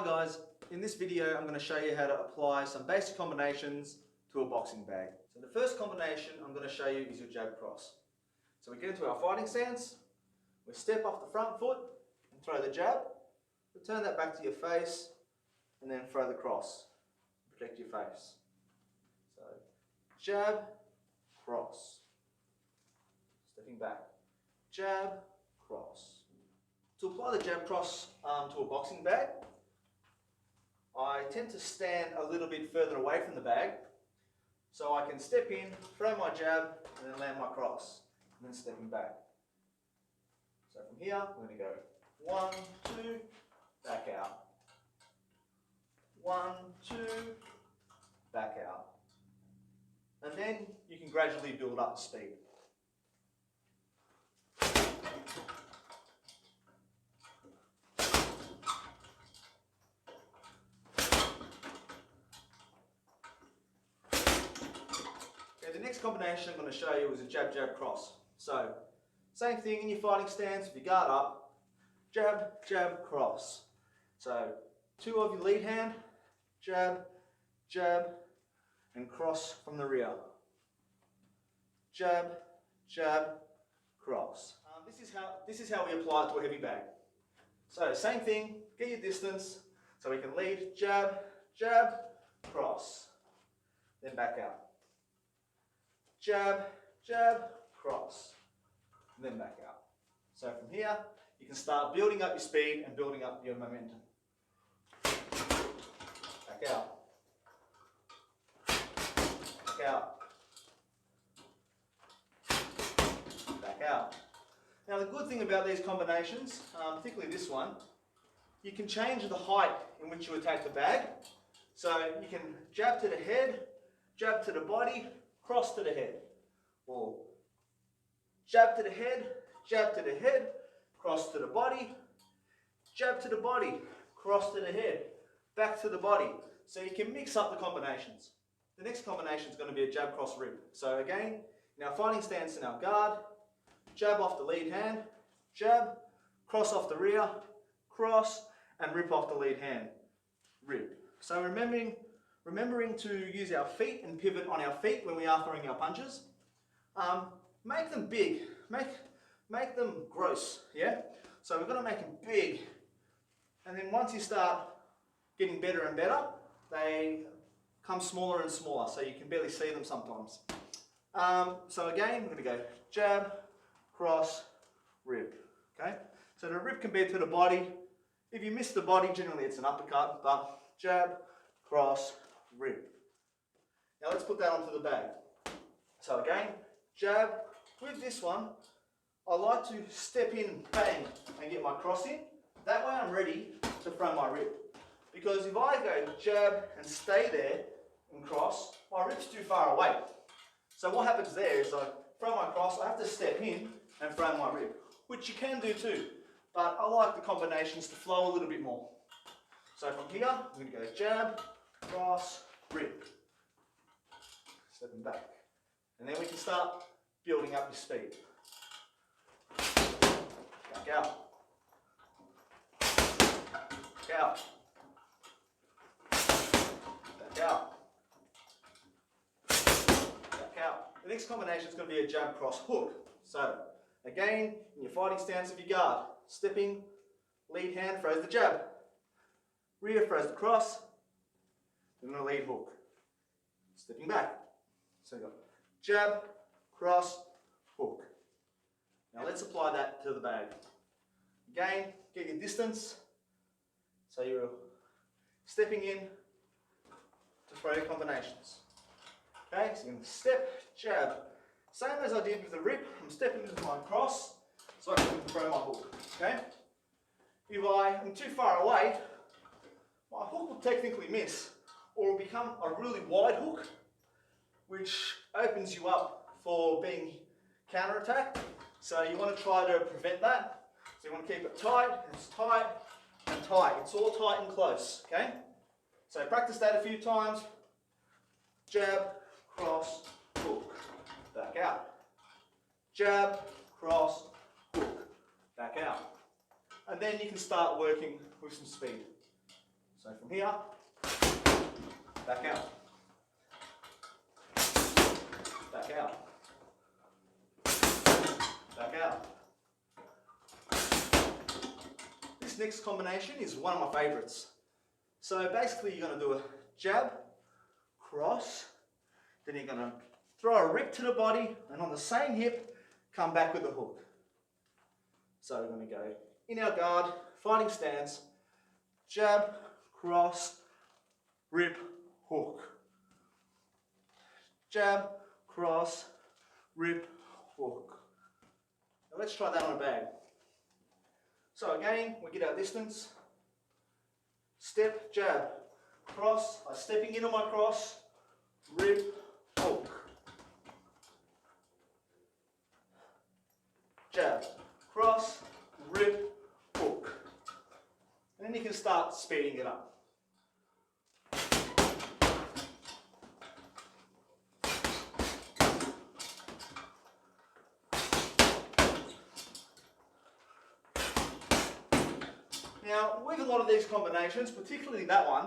Hi guys, in this video I'm going to show you how to apply some basic combinations to a boxing bag. So the first combination I'm going to show you is your jab cross. So we get into our fighting stance, we step off the front foot and throw the jab, return that back to your face and then throw the cross, protect your face. So jab, cross, stepping back, jab, cross. To apply the jab cross to a boxing bag, I tend to stand a little bit further away from the bag so I can step in, throw my jab and then land my cross and then stepping back. So from here we're going to go 1, 2, back out, 1, 2, back out, and then you can gradually build up the speed. The next combination I'm going to show you is a jab, jab, cross. So, same thing in your fighting stance, with your guard up, jab, jab, cross. So, 2 of your lead hand, jab, jab, and cross from the rear. Jab, jab, cross. This is how we apply it to a heavy bag. So, same thing, get your distance, so we can lead, jab, jab, cross, then back out. Jab, jab, cross, and then back out. So from here, you can start building up your speed and building up your momentum. Back out. Back out. Back out. Now the good thing about these combinations, particularly this one, you can change the height in which you attack the bag. So you can jab to the head, jab to the body, cross to the head, or jab to the head, cross to the body, jab to the body, cross to the head, back to the body. So you can mix up the combinations. The next combination is going to be a jab, cross, rip. So again, in our fighting stance in our guard, jab off the lead hand, jab, cross off the rear, cross, and rip off the lead hand, rip. So remembering to use our feet and pivot on our feet when we are throwing our punches. Make them big, make them gross, yeah? So we're going to make them big, and then once you start getting better and better, they come smaller and smaller, so you can barely see them sometimes. So again, we're going to go jab, cross, rip, okay? So the rip can be to the body. If you miss the body, generally it's an uppercut, but jab, cross, rip. Now let's put that onto the bag. So again, jab. With this one, I like to step in, bang, and get my cross in. That way I'm ready to throw my rip. Because if I go jab and stay there and cross, my rip's too far away. So what happens there is I throw my cross, I have to step in and throw my rip, which you can do too. But I like the combinations to flow a little bit more. So from here, I'm going to go jab, cross, rip. Stepping back. And then we can start building up your speed. Back out. Back out. Back out. Back out. The next combination is going to be a jab, cross, hook. So, again, in your fighting stance of your guard, stepping, lead hand throws the jab. Rear throws the cross, then the lead hook. Stepping back. So you've got jab, cross, hook. Now let's apply that to the bag. Again, get your distance. So you're stepping in to throw your combinations. Okay, so you're going to step, jab. Same as I did with the rip, I'm stepping into my cross so I can throw my hook. Okay? If I am too far away, my hook will technically miss, or will become a really wide hook, which opens you up for being counter-attacked. So you want to try to prevent that. So you want to keep it tight, and it's tight, and tight. It's all tight and close, okay? So practice that a few times. Jab, cross, hook, back out. Jab, cross, hook, back out. And then you can start working with some speed. So from here, back out, back out, back out. This next combination is one of my favourites. So basically you're going to do a jab, cross, then you're going to throw a rip to the body, and on the same hip, come back with a hook. So we're going to go in our guard, fighting stance, jab, cross, rip, hook. Jab, cross, rip, hook. Now let's try that on a bag. So again, we get our distance, step, jab, cross, I'm stepping into my cross, rip, hook. Jab, cross, rip, hook. And then you can start speeding it up. Now, with a lot of these combinations, particularly that one,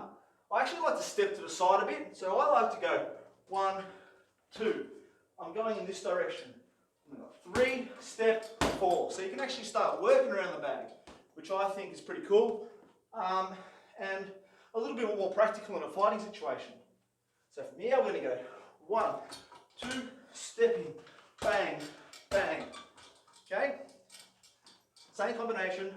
I actually like to step to the side a bit. So I like to go 1, 2. I'm going in this direction. 3, step, 4. So you can actually start working around the bag, which I think is pretty cool, and a little bit more practical in a fighting situation. So from here, we're going to go 1, 2, stepping, bang, bang. Okay? Same combination.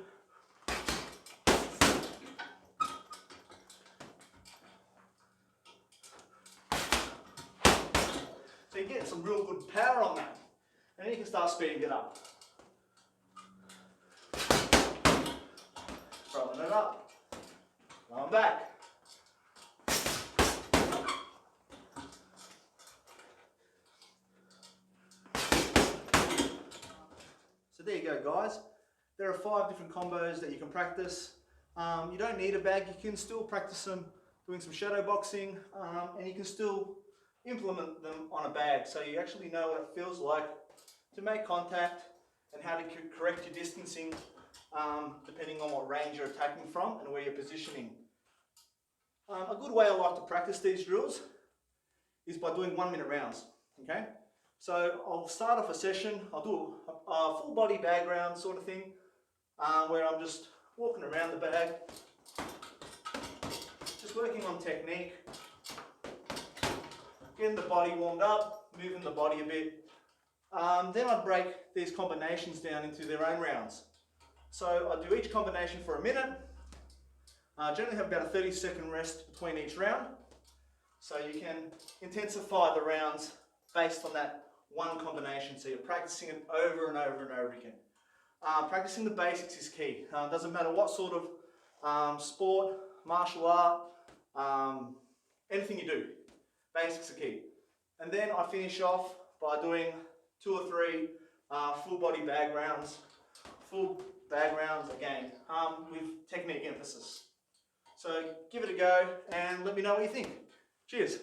So you get some real good power on that. And then you can start speeding it up. Throwing it up. Going back. So there you go, guys. There are 5 different combos that you can practice. You don't need a bag. You can still practice them doing some shadow boxing, and you can still implement them on a bag, so you actually know what it feels like to make contact and how to correct your distancing depending on what range you're attacking from and where you're positioning. A good way I like to practice these drills is by doing 1-minute rounds. Okay, so I'll start off a session, I'll do a full body bag round sort of thing, where I'm just walking around the bag, just working on technique, getting the body warmed up, moving the body a bit. Then I'd break these combinations down into their own rounds. So I do each combination for a minute. I generally have about a 30-second rest between each round. So you can intensify the rounds based on that one combination. So you're practicing it over and over and over again. Practicing the basics is key. Doesn't matter what sort of sport, martial art, anything you do. Basics are key. And then I finish off by doing 2 or 3 full body bag rounds. Full bag rounds again, with technique emphasis. So give it a go and let me know what you think. Cheers.